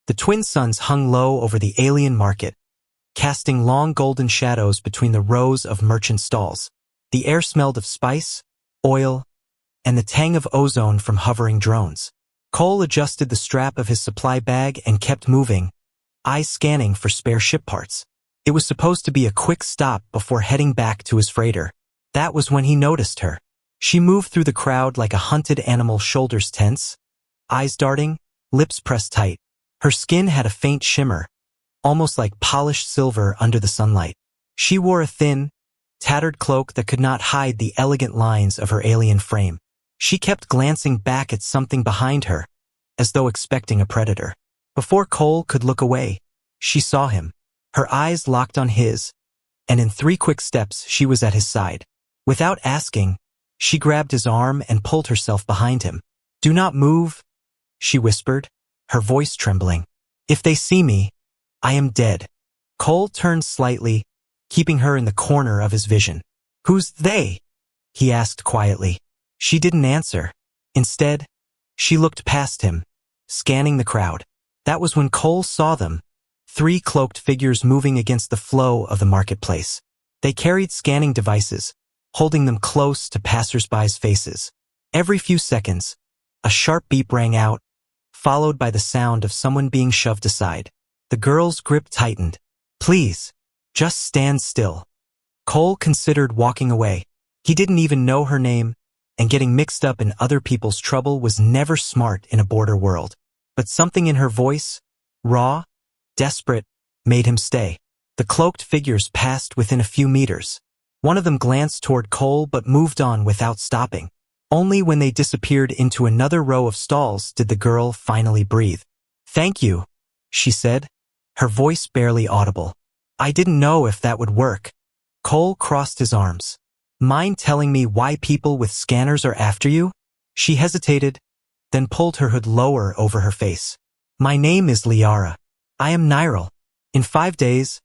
The twin suns hung low over the alien market, casting long golden shadows between the rows of merchant stalls. The air smelled of spice, oil, and the tang of ozone from hovering drones. Cole adjusted the strap of his supply bag and kept moving, eyes scanning for spare ship parts. It was supposed to be a quick stop before heading back to his freighter. That was when he noticed her. She moved through the crowd like a hunted animal, shoulders tense, eyes darting, lips pressed tight. Her skin had a faint shimmer, almost like polished silver under the sunlight. She wore a thin, tattered cloak that could not hide the elegant lines of her alien frame. She kept glancing back at something behind her, as though expecting a predator. Before Cole could look away, she saw him. Her eyes locked on his, and in 3 quick steps she was at his side. Without asking, she grabbed his arm and pulled herself behind him. "Do not move," she whispered, her voice trembling. "If they see me, I am dead." Cole turned slightly, keeping her in the corner of his vision. "Who's they?" he asked quietly. She didn't answer. Instead, she looked past him, scanning the crowd. That was when Cole saw them, 3 cloaked figures moving against the flow of the marketplace. They carried scanning devices, holding them close to passers-by's faces. Every few seconds, a sharp beep rang out, followed by the sound of someone being shoved aside. The girl's grip tightened. "Please, just stand still." Cole considered walking away. He didn't even know her name, and getting mixed up in other people's trouble was never smart in a border world. But something in her voice, raw, desperate, made him stay. The cloaked figures passed within a few meters. One of them glanced toward Cole but moved on without stopping. Only when they disappeared into another row of stalls did the girl finally breathe. "Thank you," she said, her voice barely audible. "I didn't know if that would work." Cole crossed his arms. "Mind telling me why people with scanners are after you?" She hesitated, then pulled her hood lower over her face. "My name is Liara. I am Nyril. In 5 days,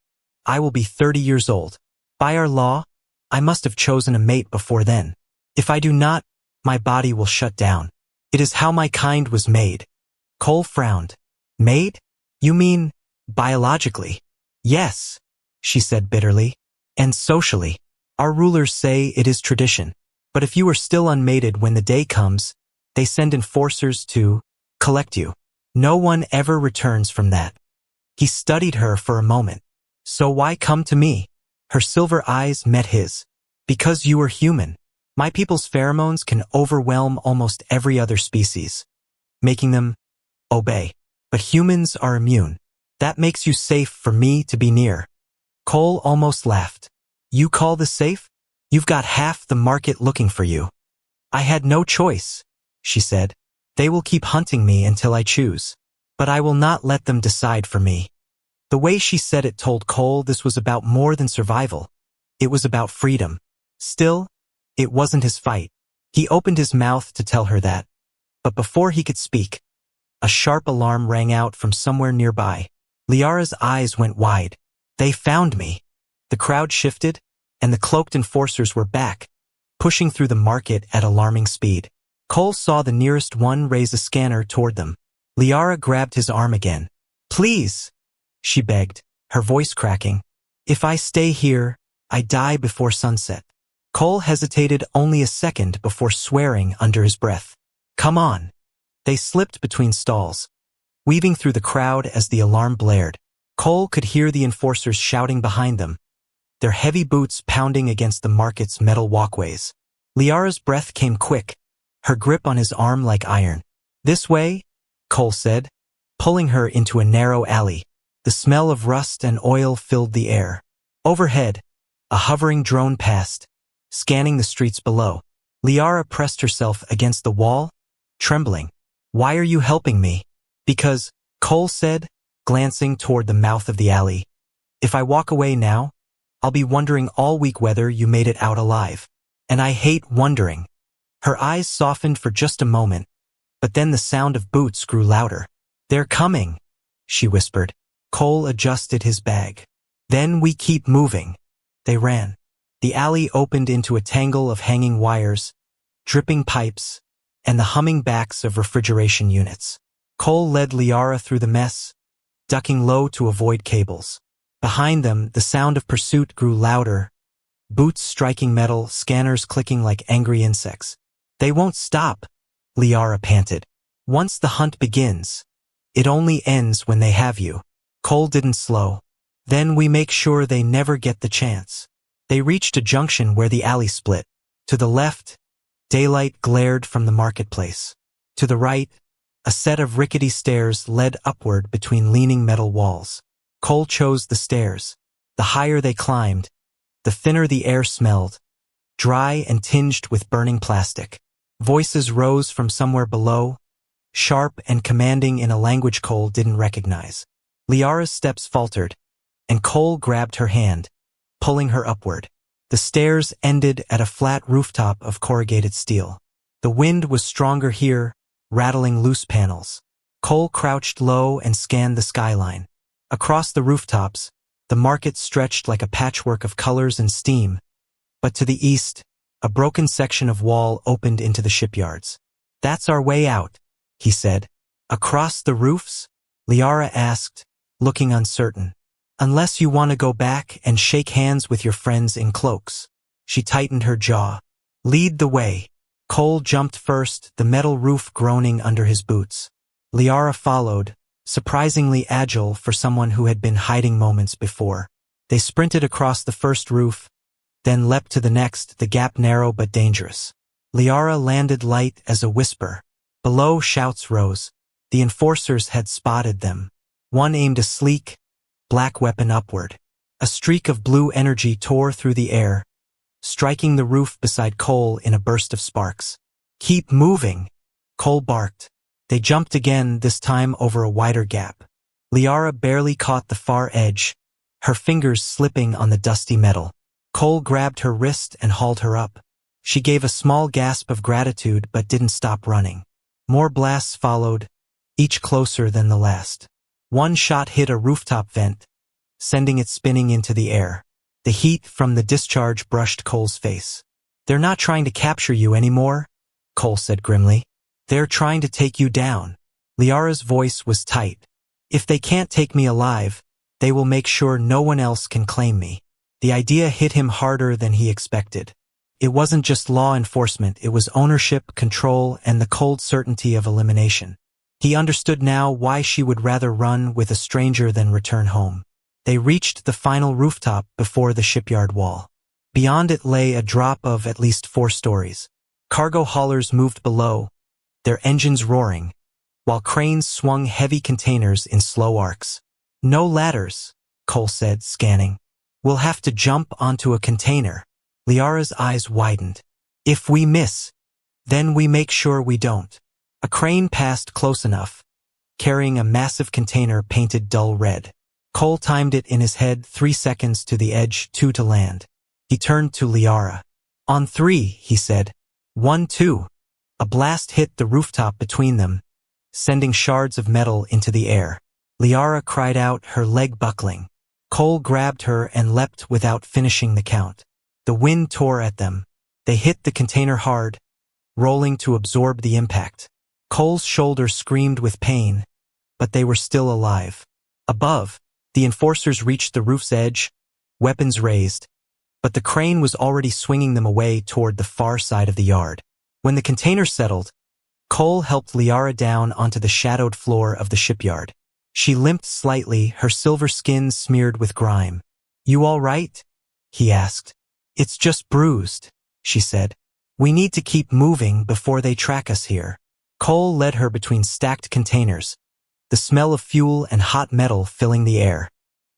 I will be 30 years old. By our law, I must have chosen a mate before then. If I do not, my body will shut down. It is how my kind was made." Cole frowned. "Made? You mean biologically?" "Yes," she said bitterly. "And socially. Our rulers say it is tradition. But if you are still unmated when the day comes, they send enforcers to collect you. No one ever returns from that." He studied her for a moment. "So why come to me?" Her silver eyes met his. "Because you are human. My people's pheromones can overwhelm almost every other species, making them obey. But humans are immune. That makes you safe for me to be near." Cole almost laughed. "You call this safe? You've got half the market looking for you." "I had no choice," she said. "They will keep hunting me until I choose. But I will not let them decide for me." The way she said it told Cole this was about more than survival. It was about freedom. Still, it wasn't his fight. He opened his mouth to tell her that. But before he could speak, a sharp alarm rang out from somewhere nearby. Liara's eyes went wide. "They found me." The crowd shifted, and the cloaked enforcers were back, pushing through the market at alarming speed. Cole saw the nearest one raise a scanner toward them. Liara grabbed his arm again. "Please," she begged, her voice cracking. "If I stay here, I die before sunset." Cole hesitated only a second before swearing under his breath. "Come on." They slipped between stalls, weaving through the crowd as the alarm blared. Cole could hear the enforcers shouting behind them, their heavy boots pounding against the market's metal walkways. Liara's breath came quick, her grip on his arm like iron. "This way," Cole said, pulling her into a narrow alley. The smell of rust and oil filled the air. Overhead, a hovering drone passed, scanning the streets below. Liara pressed herself against the wall, trembling. "Why are you helping me?" "Because," Cole said, glancing toward the mouth of the alley. "If I walk away now, I'll be wondering all week whether you made it out alive. And I hate wondering." Her eyes softened for just a moment, but then the sound of boots grew louder. "They're coming," she whispered. Cole adjusted his bag. "Then we keep moving." They ran. The alley opened into a tangle of hanging wires, dripping pipes, and the humming backs of refrigeration units. Cole led Liara through the mess, ducking low to avoid cables. Behind them, the sound of pursuit grew louder, boots striking metal, scanners clicking like angry insects. They won't stop, Liara panted. Once the hunt begins, it only ends when they have you. Cole didn't slow. Then we make sure they never get the chance. They reached a junction where the alley split. To the left, daylight glared from the marketplace. To the right, a set of rickety stairs led upward between leaning metal walls. Cole chose the stairs. The higher they climbed, the thinner the air smelled, dry and tinged with burning plastic. Voices rose from somewhere below, sharp and commanding in a language Cole didn't recognize. Liara's steps faltered, and Cole grabbed her hand, pulling her upward. The stairs ended at a flat rooftop of corrugated steel. The wind was stronger here, rattling loose panels. Cole crouched low and scanned the skyline. Across the rooftops, the market stretched like a patchwork of colors and steam, but to the east, a broken section of wall opened into the shipyards. That's our way out, he said. Across the roofs? Liara asked, looking uncertain. Unless you want to go back and shake hands with your friends in cloaks. She tightened her jaw. Lead the way. Cole jumped first, the metal roof groaning under his boots. Liara followed, surprisingly agile for someone who had been hiding moments before. They sprinted across the first roof, then leapt to the next, the gap narrow but dangerous. Liara landed light as a whisper. Below, shouts rose. The enforcers had spotted them. One aimed a sleek, black weapon upward. A streak of blue energy tore through the air, striking the roof beside Cole in a burst of sparks. Keep moving, Cole barked. They jumped again, this time over a wider gap. Liara barely caught the far edge, her fingers slipping on the dusty metal. Cole grabbed her wrist and hauled her up. She gave a small gasp of gratitude but didn't stop running. More blasts followed, each closer than the last. One shot hit a rooftop vent, sending it spinning into the air. The heat from the discharge brushed Cole's face. They're not trying to capture you anymore, Cole said grimly. They're trying to take you down. Liara's voice was tight. If they can't take me alive, they will make sure no one else can claim me. The idea hit him harder than he expected. It wasn't just law enforcement, it was ownership, control, and the cold certainty of elimination. He understood now why she would rather run with a stranger than return home. They reached the final rooftop before the shipyard wall. Beyond it lay a drop of at least 4 stories. Cargo haulers moved below, their engines roaring, while cranes swung heavy containers in slow arcs. No ladders, Cole said, scanning. We'll have to jump onto a container. Liara's eyes widened. If we miss, then we make sure we don't. A crane passed close enough, carrying a massive container painted dull red. Cole timed it in his head, 3 seconds to the edge, 2 to land. He turned to Liara. On 3, he said. 1, 2. A blast hit the rooftop between them, sending shards of metal into the air. Liara cried out, her leg buckling. Cole grabbed her and leapt without finishing the count. The wind tore at them. They hit the container hard, rolling to absorb the impact. Cole's shoulder screamed with pain, but they were still alive. Above, the enforcers reached the roof's edge, weapons raised, but the crane was already swinging them away toward the far side of the yard. When the container settled, Cole helped Liara down onto the shadowed floor of the shipyard. She limped slightly, her silver skin smeared with grime. You all right? He asked. It's just bruised, she said. We need to keep moving before they track us here. Cole led her between stacked containers, the smell of fuel and hot metal filling the air.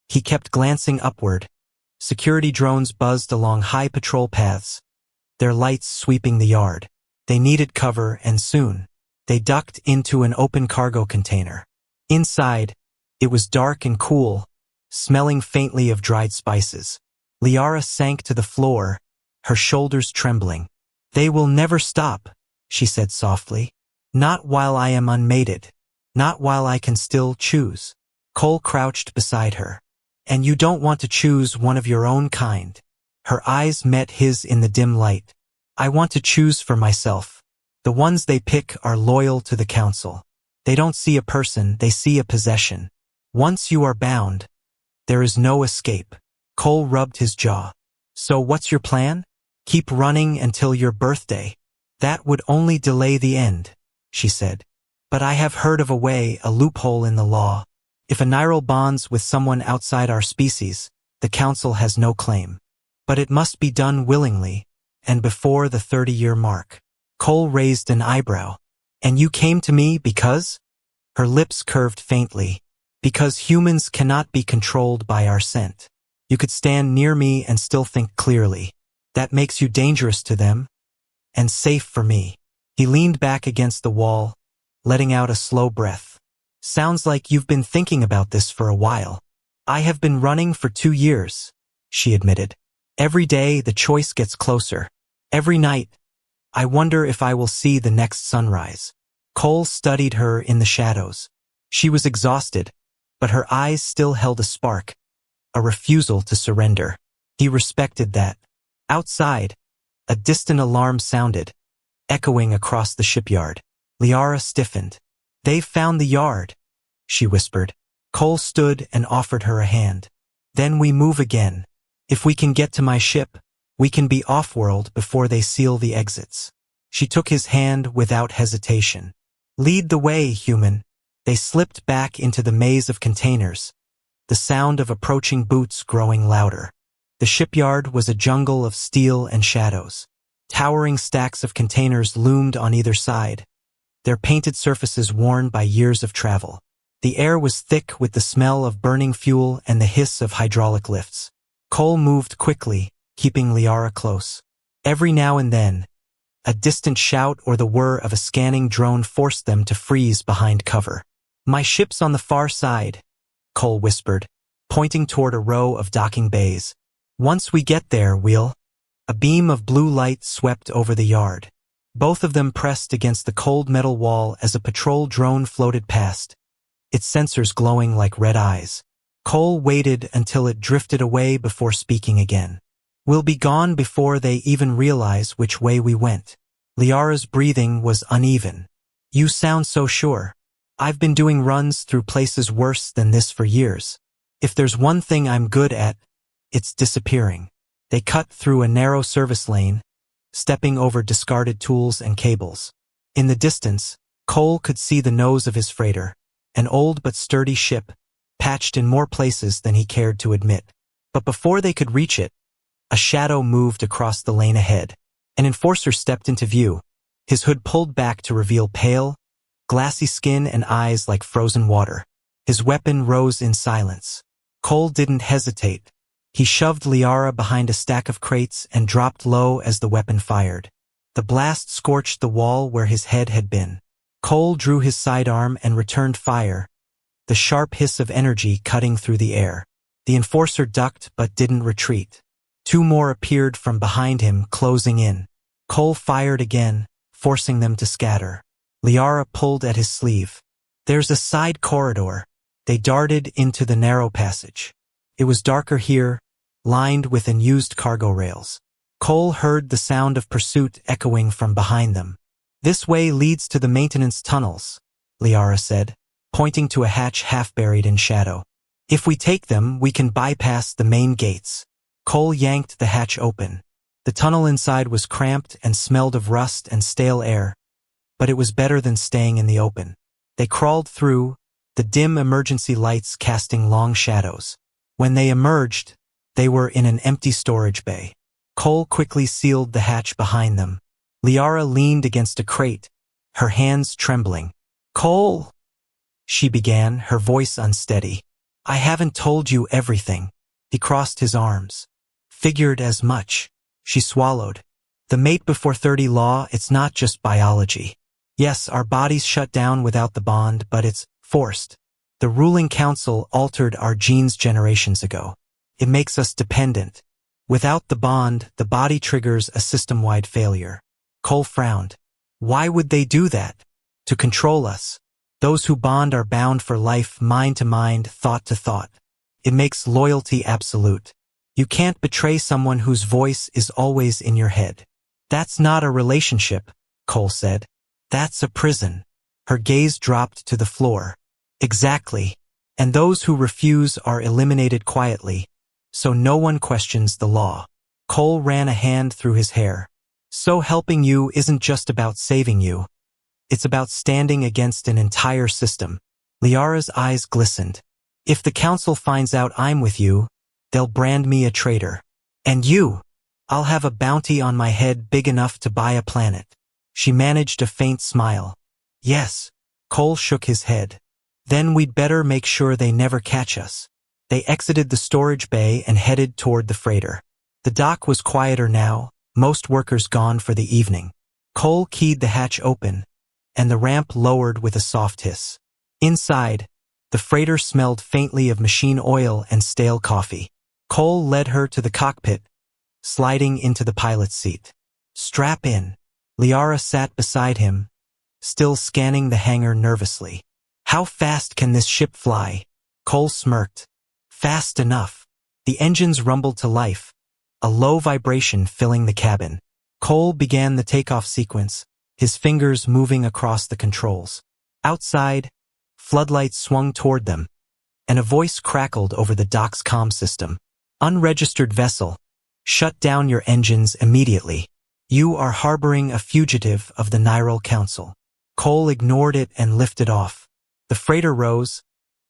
He kept glancing upward. Security drones buzzed along high patrol paths, their lights sweeping the yard. They needed cover, and soon. They ducked into an open cargo container. Inside, it was dark and cool, smelling faintly of dried spices. Liara sank to the floor, her shoulders trembling. They will never stop, she said softly. Not while I am unmated. Not while I can still choose. Cole crouched beside her. And you don't want to choose one of your own kind. Her eyes met his in the dim light. I want to choose for myself. The ones they pick are loyal to the council. They don't see a person, they see a possession. Once you are bound, there is no escape. Cole rubbed his jaw. So what's your plan? Keep running until your birthday. That would only delay the end, she said. But I have heard of a way, a loophole in the law. If a Nyril bonds with someone outside our species, the council has no claim. But it must be done willingly, and before the 30-year mark. Cole raised an eyebrow. And you came to me because? Her lips curved faintly. Because humans cannot be controlled by our scent. You could stand near me and still think clearly. That makes you dangerous to them, and safe for me. He leaned back against the wall, letting out a slow breath. Sounds like you've been thinking about this for a while. I have been running for 2 years, she admitted. Every day the choice gets closer. Every night, I wonder if I will see the next sunrise. Cole studied her in the shadows. She was exhausted, but her eyes still held a spark, a refusal to surrender. He respected that. Outside, a distant alarm sounded, echoing across the shipyard. Liara stiffened. They've found the yard, she whispered. Cole stood and offered her a hand. Then we move again. If we can get to my ship, we can be off-world before they seal the exits. She took his hand without hesitation. Lead the way, human. They slipped back into the maze of containers, the sound of approaching boots growing louder. The shipyard was a jungle of steel and shadows. Towering stacks of containers loomed on either side, their painted surfaces worn by years of travel. The air was thick with the smell of burning fuel and the hiss of hydraulic lifts. Cole moved quickly, keeping Liara close. Every now and then, a distant shout or the whir of a scanning drone forced them to freeze behind cover. My ship's on the far side, Cole whispered, pointing toward a row of docking bays. Once we get there, we'll... A beam of blue light swept over the yard. Both of them pressed against the cold metal wall as a patrol drone floated past, its sensors glowing like red eyes. Cole waited until it drifted away before speaking again. We'll be gone before they even realize which way we went. Liara's breathing was uneven. You sound so sure. I've been doing runs through places worse than this for years. If there's one thing I'm good at, it's disappearing. They cut through a narrow service lane, stepping over discarded tools and cables. In the distance, Cole could see the nose of his freighter, an old but sturdy ship, patched in more places than he cared to admit. But before they could reach it, a shadow moved across the lane ahead. An enforcer stepped into view, his hood pulled back to reveal pale, glassy skin and eyes like frozen water. His weapon rose in silence. Cole didn't hesitate. He shoved Liara behind a stack of crates and dropped low as the weapon fired. The blast scorched the wall where his head had been. Cole drew his sidearm and returned fire, the sharp hiss of energy cutting through the air. The enforcer ducked but didn't retreat. 2 more appeared from behind him, closing in. Cole fired again, forcing them to scatter. Liara pulled at his sleeve. There's a side corridor. They darted into the narrow passage. It was darker here, lined with unused cargo rails. Cole heard the sound of pursuit echoing from behind them. This way leads to the maintenance tunnels, Liara said, pointing to a hatch half buried in shadow. If we take them, we can bypass the main gates. Cole yanked the hatch open. The tunnel inside was cramped and smelled of rust and stale air, but it was better than staying in the open. They crawled through, the dim emergency lights casting long shadows. When they emerged, they were in an empty storage bay. Cole quickly sealed the hatch behind them. Liara leaned against a crate, her hands trembling. Cole, she began, her voice unsteady. I haven't told you everything. He crossed his arms. Figured as much. She swallowed. The mate before 30 law, it's not just biology. Yes, our bodies shut down without the bond, but it's forced. The ruling council altered our genes generations ago. It makes us dependent. Without the bond, the body triggers a system-wide failure. Cole frowned. Why would they do that? To control us. Those who bond are bound for life, mind to mind, thought to thought. It makes loyalty absolute. You can't betray someone whose voice is always in your head. That's not a relationship, Cole said. That's a prison. Her gaze dropped to the floor. Exactly. and those who refuse are eliminated quietly, so no one questions the law. Cole ran a hand through his hair. So helping you isn't just about saving you. It's about standing against an entire system. Liara's eyes glistened. If the council finds out I'm with you, they'll brand me a traitor. And you? I'll have a bounty on my head big enough to buy a planet. She managed a faint smile. Yes. Cole shook his head. Then we'd better make sure they never catch us. They exited the storage bay and headed toward the freighter. The dock was quieter now, most workers gone for the evening. Cole keyed the hatch open, and the ramp lowered with a soft hiss. Inside, the freighter smelled faintly of machine oil and stale coffee. Cole led her to the cockpit, sliding into the pilot's seat. Strap in. Liara sat beside him, still scanning the hangar nervously. How fast can this ship fly? Cole smirked. Fast enough. The engines rumbled to life, a low vibration filling the cabin. Cole began the takeoff sequence, his fingers moving across the controls. Outside, floodlights swung toward them, and a voice crackled over the dock's comm system. Unregistered vessel. Shut down your engines immediately. You are harboring a fugitive of the Niral Council. Cole ignored it and lifted off. The freighter rose,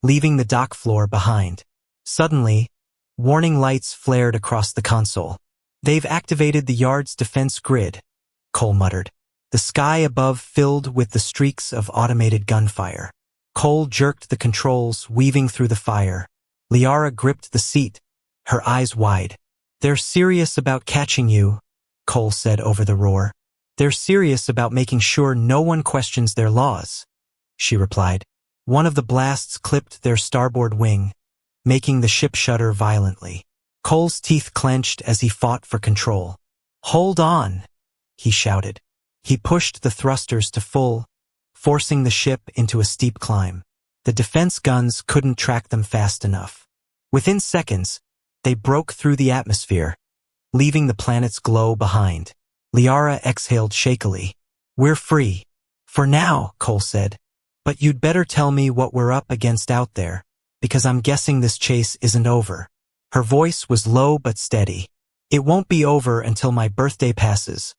leaving the dock floor behind. Suddenly, warning lights flared across the console. They've activated the yard's defense grid, Cole muttered. The sky above filled with the streaks of automated gunfire. Cole jerked the controls, weaving through the fire. Liara gripped the seat, her eyes wide. They're serious about catching you, Cole said over the roar. They're serious about making sure no one questions their laws, she replied. One of the blasts clipped their starboard wing, making the ship shudder violently. Cole's teeth clenched as he fought for control. Hold on, he shouted. He pushed the thrusters to full, forcing the ship into a steep climb. The defense guns couldn't track them fast enough. Within seconds, they broke through the atmosphere, leaving the planet's glow behind. Liara exhaled shakily. We're free. For now, Cole said. But you'd better tell me what we're up against out there, because I'm guessing this chase isn't over. Her voice was low but steady. It won't be over until my birthday passes,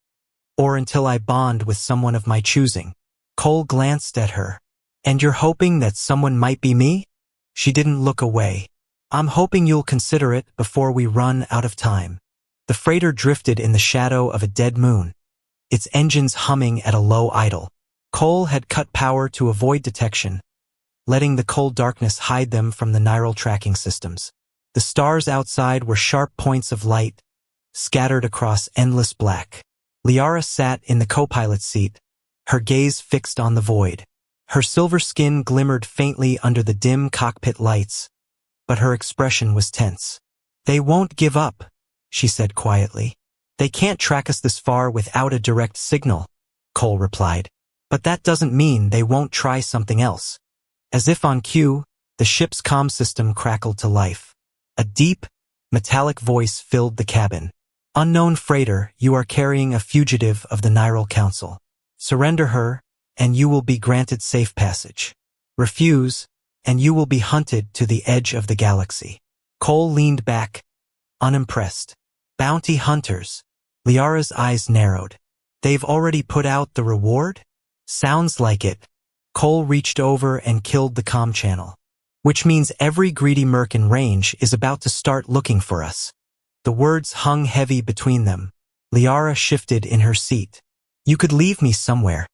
or until I bond with someone of my choosing. Cole glanced at her. And you're hoping that someone might be me? She didn't look away. I'm hoping you'll consider it before we run out of time. The freighter drifted in the shadow of a dead moon, its engines humming at a low idle. Cole had cut power to avoid detection, letting the cold darkness hide them from the Niral tracking systems. The stars outside were sharp points of light, scattered across endless black. Liara sat in the co-pilot's seat, her gaze fixed on the void. Her silver skin glimmered faintly under the dim cockpit lights, but her expression was tense. They won't give up, she said quietly. They can't track us this far without a direct signal, Cole replied. But that doesn't mean they won't try something else. As if on cue, the ship's comm system crackled to life. A deep, metallic voice filled the cabin. Unknown freighter, you are carrying a fugitive of the Niral Council. Surrender her, and you will be granted safe passage. Refuse, and you will be hunted to the edge of the galaxy. Cole leaned back, unimpressed. Bounty hunters. Liara's eyes narrowed. They've already put out the reward? Sounds like it. Cole reached over and killed the comm channel. Which means every greedy merc in range is about to start looking for us. The words hung heavy between them. Liara shifted in her seat. You could leave me somewhere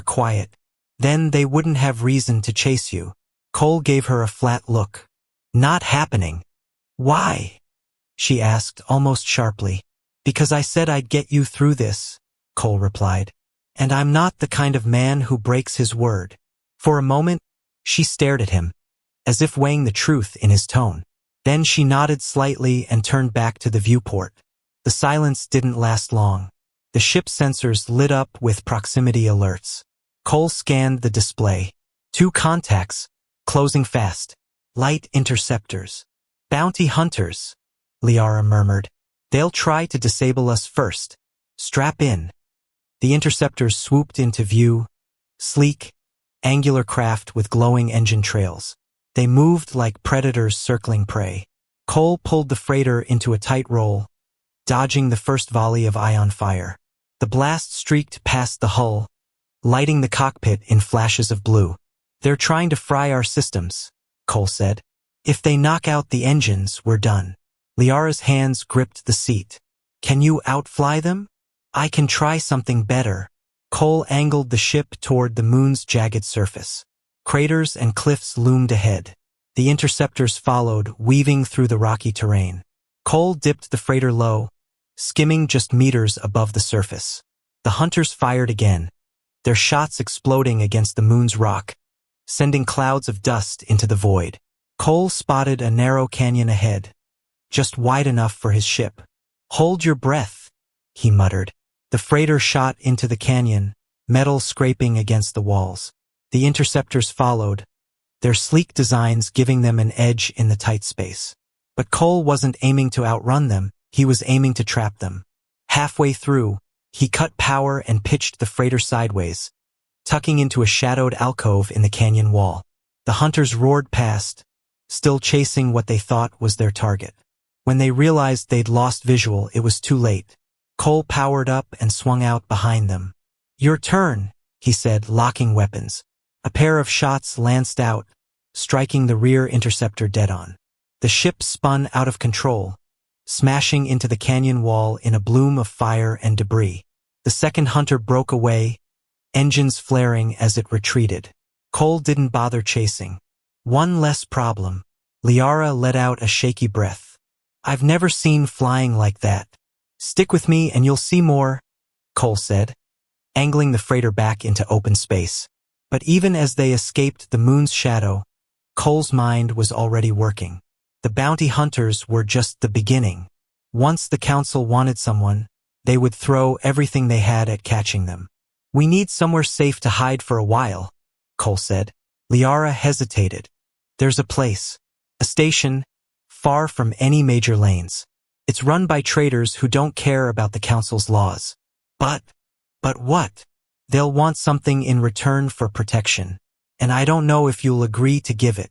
quiet. Then they wouldn't have reason to chase you. Cole gave her a flat look. Not happening. Why? She asked almost sharply. Because I said I'd get you through this, Cole replied. And I'm not the kind of man who breaks his word. For a moment, she stared at him, as if weighing the truth in his tone. Then she nodded slightly and turned back to the viewport. The silence didn't last long. The ship's sensors lit up with proximity alerts. Cole scanned the display. 2 contacts, closing fast. Light interceptors. Bounty hunters, Liara murmured. They'll try to disable us first. Strap in. The interceptors swooped into view, sleek, angular craft with glowing engine trails. They moved like predators circling prey. Cole pulled the freighter into a tight roll, dodging the first volley of ion fire. The blast streaked past the hull, lighting the cockpit in flashes of blue. "They're trying to fry our systems," Cole said. "If they knock out the engines, we're done." Liara's hands gripped the seat. "Can you outfly them?" "I can try something better." Cole angled the ship toward the moon's jagged surface. Craters and cliffs loomed ahead. The interceptors followed, weaving through the rocky terrain. Cole dipped the freighter low, skimming just meters above the surface. The hunters fired again, their shots exploding against the moon's rock, sending clouds of dust into the void. Cole spotted a narrow canyon ahead, just wide enough for his ship. "Hold your breath," he muttered. The freighter shot into the canyon, metal scraping against the walls. The interceptors followed, their sleek designs giving them an edge in the tight space. But Cole wasn't aiming to outrun them, he was aiming to trap them. Halfway through, he cut power and pitched the freighter sideways, tucking into a shadowed alcove in the canyon wall. The hunters roared past, still chasing what they thought was their target. When they realized they'd lost visual, it was too late. Cole powered up and swung out behind them. "Your turn," he said, locking weapons. A pair of shots lanced out, striking the rear interceptor dead on. The ship spun out of control, smashing into the canyon wall in a bloom of fire and debris. The second hunter broke away, engines flaring as it retreated. Cole didn't bother chasing. One less problem. Liara let out a shaky breath. "I've never seen flying like that." "Stick with me and you'll see more," Cole said, angling the freighter back into open space. But even as they escaped the moon's shadow, Cole's mind was already working. The bounty hunters were just the beginning. Once the council wanted someone, they would throw everything they had at catching them. "We need somewhere safe to hide for a while," Cole said. Liara hesitated. "There's a place. A station, far from any major lanes. It's run by traders who don't care about the council's laws." But what? "They'll want something in return for protection. And I don't know if you'll agree to give it."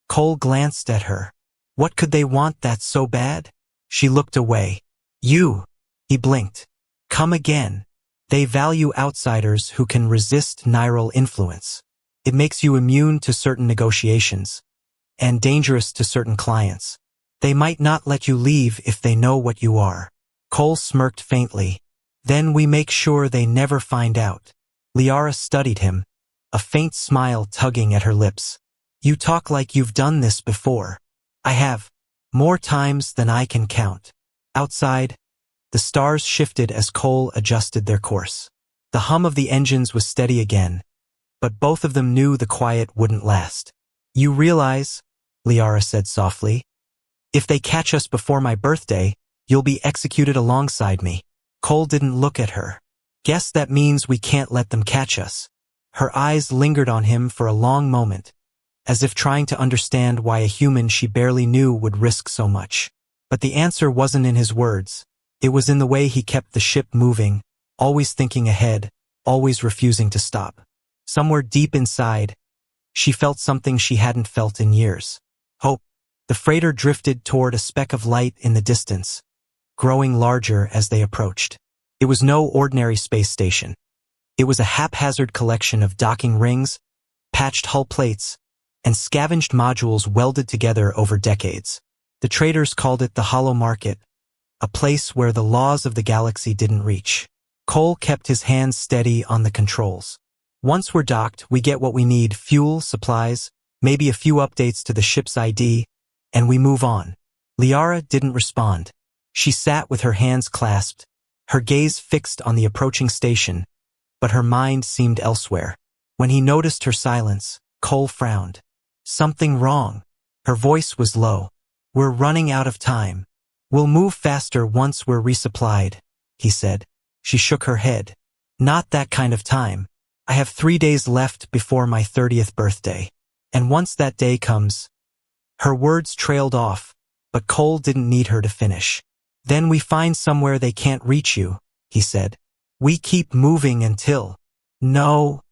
Cole glanced at her. What could they want that so bad? She looked away. "You," he blinked. "Come again. They value outsiders who can resist neural influence. It makes you immune to certain negotiations, and dangerous to certain clients. They might not let you leave if they know what you are." Cole smirked faintly. "Then we make sure they never find out." Liara studied him, a faint smile tugging at her lips. "You talk like you've done this before." "I have. More times than I can count." Outside, the stars shifted as Cole adjusted their course. The hum of the engines was steady again, but both of them knew the quiet wouldn't last. "You realize," Liara said softly, "if they catch us before my birthday, you'll be executed alongside me." Cole didn't look at her. "Guess that means we can't let them catch us." Her eyes lingered on him for a long moment, as if trying to understand why a human she barely knew would risk so much. But the answer wasn't in his words. It was in the way he kept the ship moving, always thinking ahead, always refusing to stop. Somewhere deep inside, she felt something she hadn't felt in years. Hope. The freighter drifted toward a speck of light in the distance, growing larger as they approached. It was no ordinary space station. It was a haphazard collection of docking rings, patched hull plates, and scavenged modules welded together over decades. The traders called it the Hollow Market, a place where the laws of the galaxy didn't reach. Cole kept his hands steady on the controls. "Once we're docked, we get what we need: fuel, supplies, maybe a few updates to the ship's ID, and we move on." Liara didn't respond. She sat with her hands clasped, her gaze fixed on the approaching station, but her mind seemed elsewhere. When he noticed her silence, Cole frowned. "Something wrong?" Her voice was low. "We're running out of time. We'll move faster once we're resupplied," he said. She shook her head. "Not that kind of time. I have 3 days left before my 30th birthday. And once that day comes..." Her words trailed off, but Cole didn't need her to finish. "Then we find somewhere they can't reach you," he said. "We keep moving until..." "No,"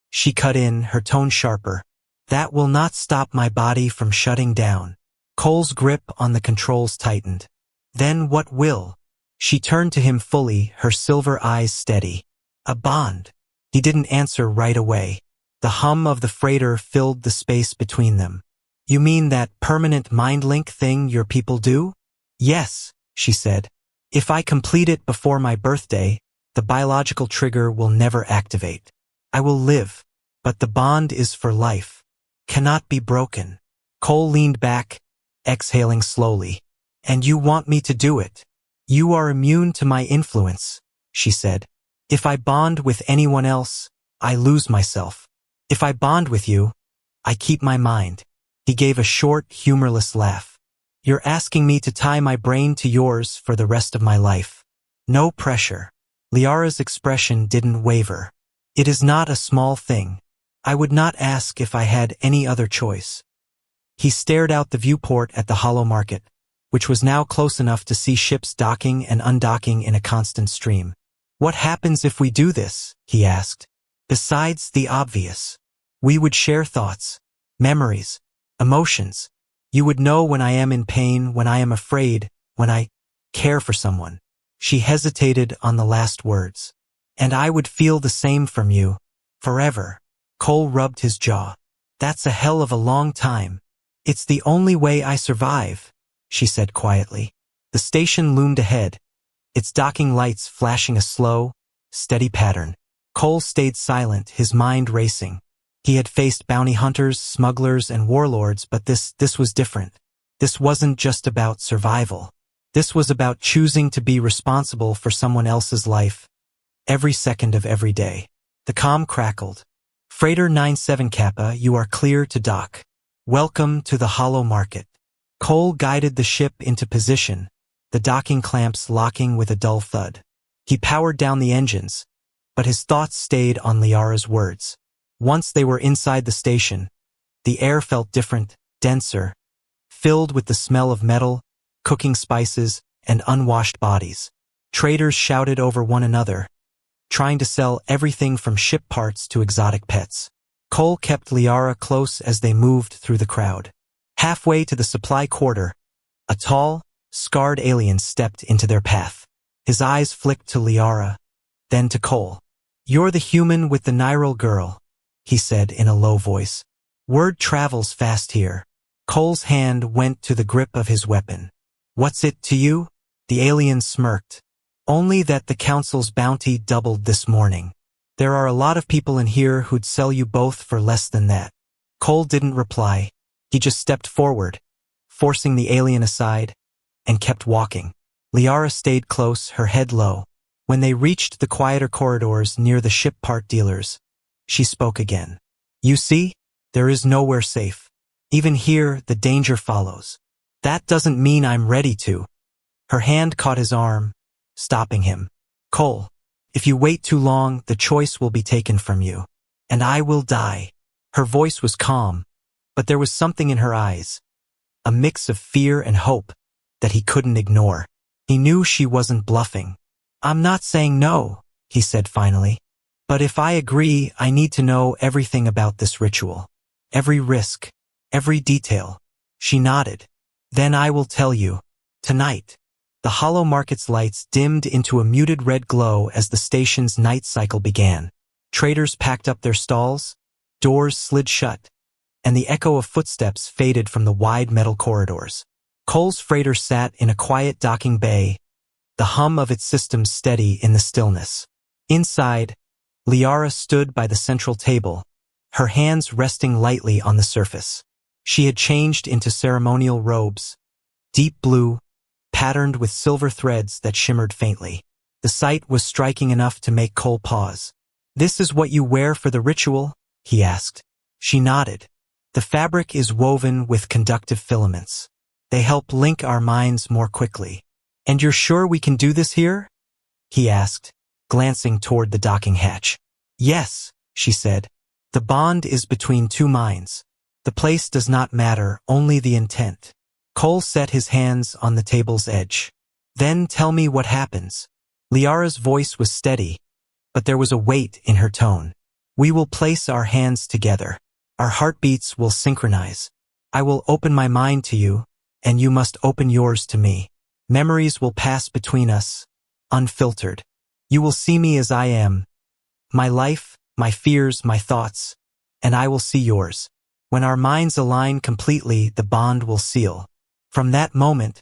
she cut in, her tone sharper. That will not stop my body from shutting down. Cole's grip on the controls tightened. Then what will? She turned to him fully, her silver eyes steady. A bond. He didn't answer right away. The hum of the freighter filled the space between them. You mean that permanent mind link thing your people do? Yes, she said. If I complete it before my birthday, the biological trigger will never activate. I will live, but the bond is for life. Cannot be broken. Cole leaned back, exhaling slowly. And you want me to do it? You are immune to my influence, she said. If I bond with anyone else, I lose myself. If I bond with you, I keep my mind. He gave a short, humorless laugh. You're asking me to tie my brain to yours for the rest of my life. No pressure. Liara's expression didn't waver. It is not a small thing. I would not ask if I had any other choice. He stared out the viewport at the hollow market, which was now close enough to see ships docking and undocking in a constant stream. What happens if we do this? He asked. Besides the obvious. We would share thoughts, memories, emotions. You would know when I am in pain, when I am afraid, when I care for someone. She hesitated on the last words. And I would feel the same from you, forever. Cole rubbed his jaw. That's a hell of a long time. It's the only way I survive, she said quietly. The station loomed ahead, its docking lights flashing a slow, steady pattern. Cole stayed silent, his mind racing. He had faced bounty hunters, smugglers, and warlords, but this was different. This wasn't just about survival. This was about choosing to be responsible for someone else's life, every second of every day. The comm crackled. Freighter 97 Kappa, you are clear to dock. Welcome to the hollow market. Cole guided the ship into position, the docking clamps locking with a dull thud. He powered down the engines, but his thoughts stayed on Liara's words. Once they were inside the station, the air felt different, denser, filled with the smell of metal, cooking spices, and unwashed bodies. Traders shouted over one another, trying to sell everything from ship parts to exotic pets. Cole kept Liara close as they moved through the crowd. Halfway to the supply quarter, a tall, scarred alien stepped into their path. His eyes flicked to Liara, then to Cole. You're the human with the Nyril girl, he said in a low voice. Word travels fast here. Cole's hand went to the grip of his weapon. What's it to you? The alien smirked. Only that the council's bounty doubled this morning. There are a lot of people in here who'd sell you both for less than that. Cole didn't reply. He just stepped forward, forcing the alien aside, and kept walking. Liara stayed close, her head low. When they reached the quieter corridors near the ship part dealers, she spoke again. You see, there is nowhere safe. Even here, the danger follows. That doesn't mean I'm ready to. Her hand caught his arm, stopping him. Cole, if you wait too long, the choice will be taken from you. And I will die. Her voice was calm, but there was something in her eyes, a mix of fear and hope, that he couldn't ignore. He knew she wasn't bluffing. I'm not saying no, he said finally. But if I agree, I need to know everything about this ritual. Every risk, every detail. She nodded. Then I will tell you. Tonight. The hollow market's lights dimmed into a muted red glow as the station's night cycle began. Traders packed up their stalls, doors slid shut, and the echo of footsteps faded from the wide metal corridors. Cole's freighter sat in a quiet docking bay, the hum of its systems steady in the stillness. Inside, Liara stood by the central table, her hands resting lightly on the surface. She had changed into ceremonial robes, deep blue, patterned with silver threads that shimmered faintly. The sight was striking enough to make Cole pause. This is what you wear for the ritual? He asked. She nodded. The fabric is woven with conductive filaments. They help link our minds more quickly. And you're sure we can do this here? He asked, glancing toward the docking hatch. Yes, she said. The bond is between two minds. The place does not matter, only the intent. Cole set his hands on the table's edge. Then tell me what happens. Liara's voice was steady, but there was a weight in her tone. We will place our hands together. Our heartbeats will synchronize. I will open my mind to you, and you must open yours to me. Memories will pass between us, unfiltered. You will see me as I am, my life, my fears, my thoughts, and I will see yours. When our minds align completely, the bond will seal. From that moment,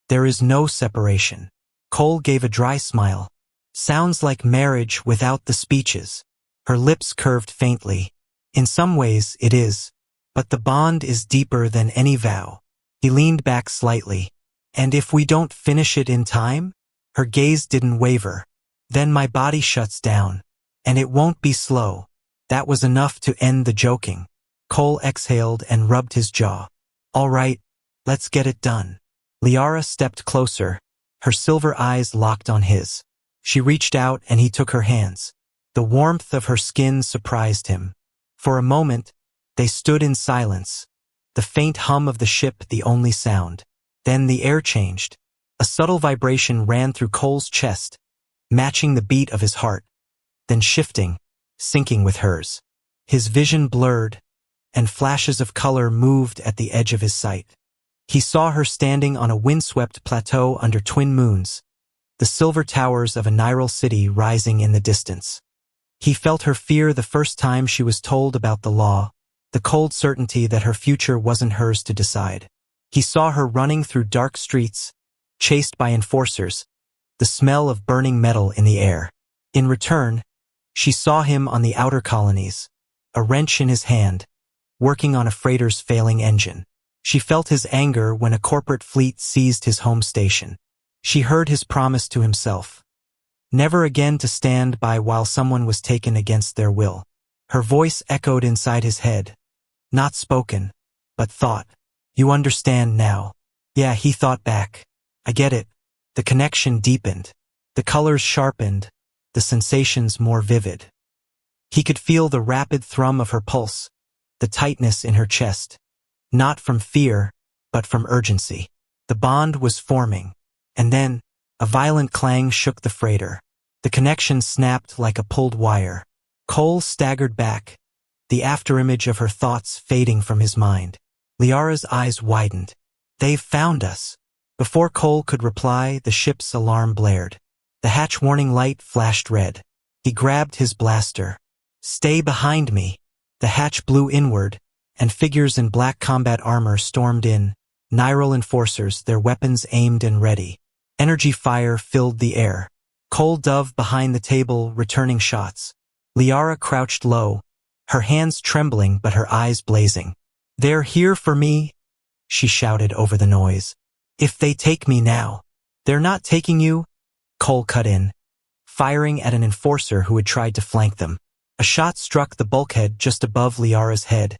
there is no separation. Cole gave a dry smile. Sounds like marriage without the speeches. Her lips curved faintly. In some ways, it is. But the bond is deeper than any vow. He leaned back slightly. And if we don't finish it in time? Her gaze didn't waver. Then my body shuts down. And it won't be slow. That was enough to end the joking. Cole exhaled and rubbed his jaw. All right, let's get it done. Liara stepped closer, her silver eyes locked on his. She reached out and he took her hands. The warmth of her skin surprised him. For a moment, they stood in silence, the faint hum of the ship the only sound. Then the air changed. A subtle vibration ran through Cole's chest, matching the beat of his heart, then shifting, syncing with hers. His vision blurred, and flashes of color moved at the edge of his sight. He saw her standing on a windswept plateau under twin moons, the silver towers of a Niral city rising in the distance. He felt her fear the first time she was told about the law, the cold certainty that her future wasn't hers to decide. He saw her running through dark streets, chased by enforcers, the smell of burning metal in the air. In return, she saw him on the outer colonies, a wrench in his hand, working on a freighter's failing engine. She felt his anger when a corporate fleet seized his home station. She heard his promise to himself, never again to stand by while someone was taken against their will. Her voice echoed inside his head, not spoken, but thought. You understand now. Yeah, he thought back. I get it. The connection deepened. The colors sharpened, the sensations more vivid. He could feel the rapid thrum of her pulse, the tightness in her chest, not from fear, but from urgency. The bond was forming, and then, a violent clang shook the freighter. The connection snapped like a pulled wire. Cole staggered back, the afterimage of her thoughts fading from his mind. Liara's eyes widened. They've found us. Before Cole could reply, the ship's alarm blared. The hatch warning light flashed red. He grabbed his blaster. Stay behind me. The hatch blew inward, and figures in black combat armor stormed in, Niral enforcers, their weapons aimed and ready. Energy fire filled the air. Cole dove behind the table, returning shots. Liara crouched low, her hands trembling but her eyes blazing. They're here for me, she shouted over the noise. If they take me now. They're not taking you, Cole cut in, firing at an enforcer who had tried to flank them. A shot struck the bulkhead just above Liara's head,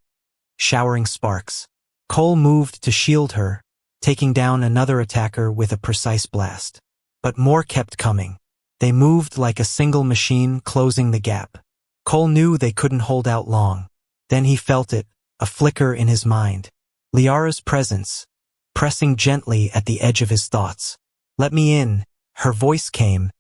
showering sparks. Cole moved to shield her, taking down another attacker with a precise blast. But more kept coming. They moved like a single machine, closing the gap. Cole knew they couldn't hold out long. Then he felt it, a flicker in his mind. Liara's presence, pressing gently at the edge of his thoughts. Let me in, her voice came,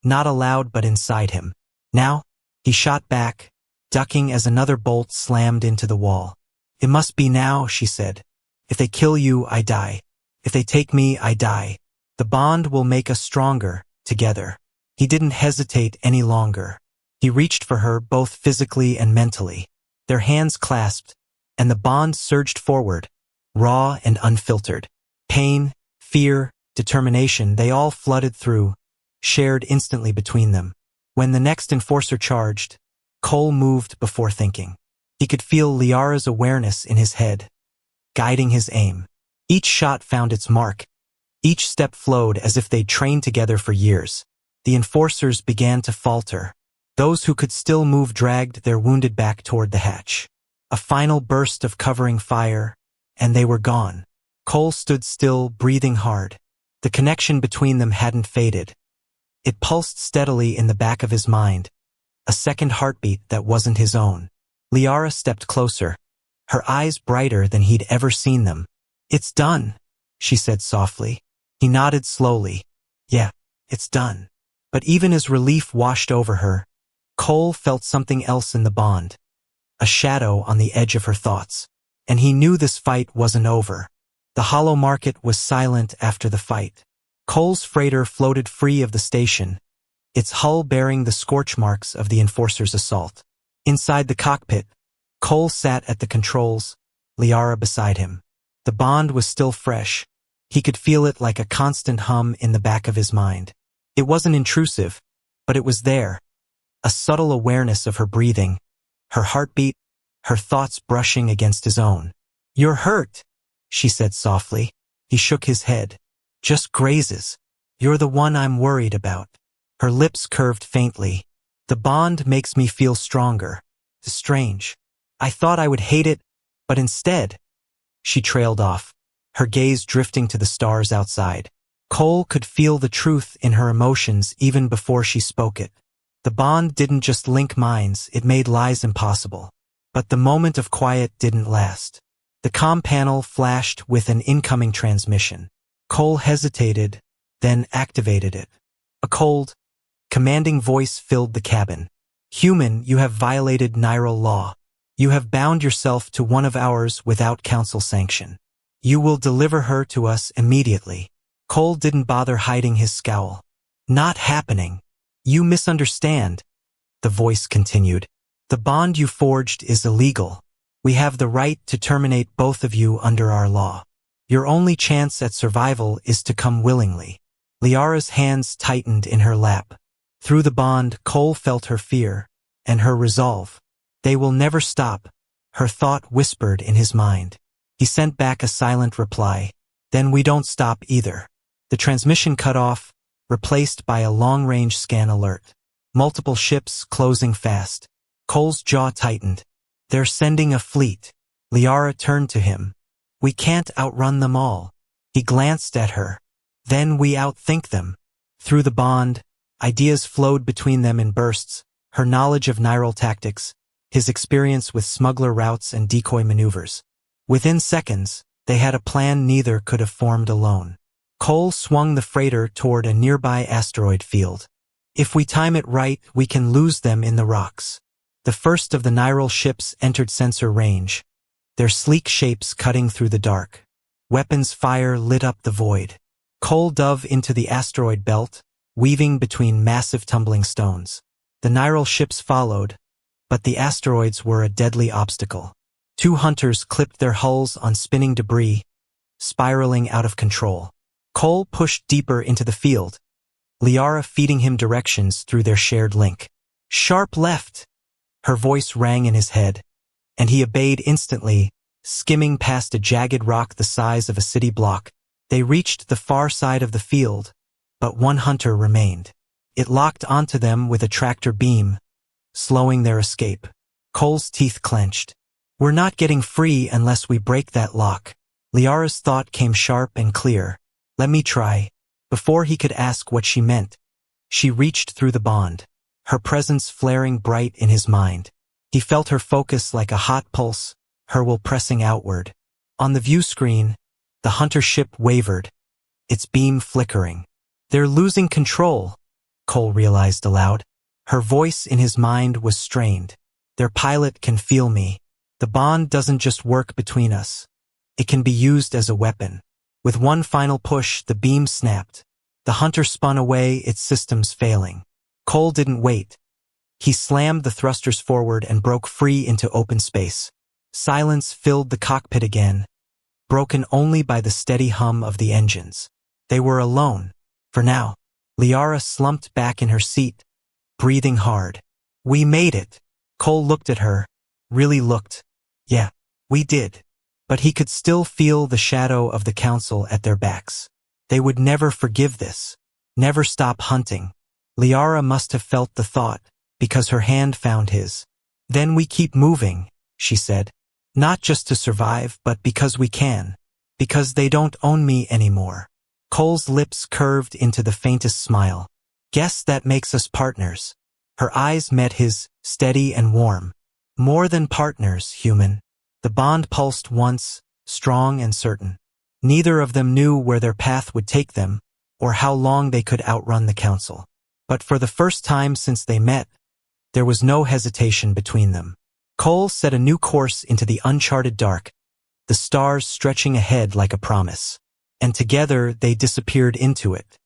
not aloud but inside him. Now? He shot back, ducking as another bolt slammed into the wall. It must be now, she said. If they kill you, I die. If they take me, I die. The bond will make us stronger, together. He didn't hesitate any longer. He reached for her both physically and mentally. Their hands clasped, and the bond surged forward, raw and unfiltered. Pain, fear, determination, they all flooded through, shared instantly between them. When the next enforcer charged, Cole moved before thinking. He could feel Liara's awareness in his head, guiding his aim. Each shot found its mark. Each step flowed as if they'd trained together for years. The enforcers began to falter. Those who could still move dragged their wounded back toward the hatch. A final burst of covering fire, and they were gone. Cole stood still, breathing hard. The connection between them hadn't faded. It pulsed steadily in the back of his mind, a second heartbeat that wasn't his own. Liara stepped closer, her eyes brighter than he'd ever seen them. It's done, she said softly. He nodded slowly. Yeah, it's done. But even as relief washed over her, Cole felt something else in the bond. A a shadow on the edge of her thoughts. And he knew this fight wasn't over. The hollow market was silent after the fight. Cole's freighter floated free of the station, its hull bearing the scorch marks of the enforcer's assault. Inside the cockpit, Cole sat at the controls, Liara beside him. The bond was still fresh. He could feel it like a constant hum in the back of his mind. It wasn't intrusive, but it was there. A subtle awareness of her breathing, her heartbeat, her thoughts brushing against his own. "You're hurt," she said softly. He shook his head. "Just grazes. You're the one I'm worried about." Her lips curved faintly. "The bond makes me feel stronger. Strange. I thought I would hate it, but instead—" She trailed off, her gaze drifting to the stars outside. Cole could feel the truth in her emotions even before she spoke it. The bond didn't just link minds, it made lies impossible. But the moment of quiet didn't last. The comm panel flashed with an incoming transmission. Cole hesitated, then activated it. A cold, commanding voice filled the cabin. "Human, you have violated Niral law. You have bound yourself to one of ours without council sanction. You will deliver her to us immediately." Cole didn't bother hiding his scowl. "Not happening. You misunderstand," the voice continued. "The bond you forged is illegal. We have the right to terminate both of you under our law. Your only chance at survival is to come willingly." Liara's hands tightened in her lap. Through the bond, Cole felt her fear and her resolve. "They will never stop," her thought whispered in his mind. He sent back a silent reply. "Then we don't stop either." The transmission cut off, replaced by a long-range scan alert. Multiple ships closing fast. Cole's jaw tightened. "They're sending a fleet." Liara turned to him. "We can't outrun them all." He glanced at her. "Then we outthink them." Through the bond, ideas flowed between them in bursts, her knowledge of Niral tactics, his experience with smuggler routes and decoy maneuvers. Within seconds, they had a plan neither could have formed alone. Cole swung the freighter toward a nearby asteroid field. "If we time it right, we can lose them in the rocks." The first of the Niral ships entered sensor range, their sleek shapes cutting through the dark. Weapons fire lit up the void. Cole dove into the asteroid belt, weaving between massive tumbling stones. The Niral ships followed, but the asteroids were a deadly obstacle. Two hunters clipped their hulls on spinning debris, spiraling out of control. Cole pushed deeper into the field, Liara feeding him directions through their shared link. "Sharp left!" Her voice rang in his head, and he obeyed instantly, skimming past a jagged rock the size of a city block. They reached the far side of the field, but one hunter remained. It locked onto them with a tractor beam, slowing their escape. Cole's teeth clenched. "We're not getting free unless we break that lock." Liara's thought came sharp and clear. "Let me try." Before he could ask what she meant, she reached through the bond, her presence flaring bright in his mind. He felt her focus like a hot pulse, her will pressing outward. On the view screen, the hunter ship wavered, its beam flickering. "They're losing control," Cole realized aloud. Her voice in his mind was strained. "Their pilot can feel me. The bond doesn't just work between us. It can be used as a weapon." With one final push, the beam snapped. The hunter spun away, its systems failing. Cole didn't wait. He slammed the thrusters forward and broke free into open space. Silence filled the cockpit again, broken only by the steady hum of the engines. They were alone, for now. Liara slumped back in her seat, breathing hard. "We made it." Cole looked at her, really looked. "Yeah, we did." But he could still feel the shadow of the council at their backs. They would never forgive this, never stop hunting. Liara must have felt the thought, because her hand found his. "Then we keep moving," she said. "Not just to survive, but because we can. Because they don't own me anymore." Cole's lips curved into the faintest smile. "Guess that makes us partners." Her eyes met his, steady and warm. "More than partners, human." The bond pulsed once, strong and certain. Neither of them knew where their path would take them, or how long they could outrun the council. But for the first time since they met, there was no hesitation between them. Cole set a new course into the uncharted dark, the stars stretching ahead like a promise. And together they disappeared into it.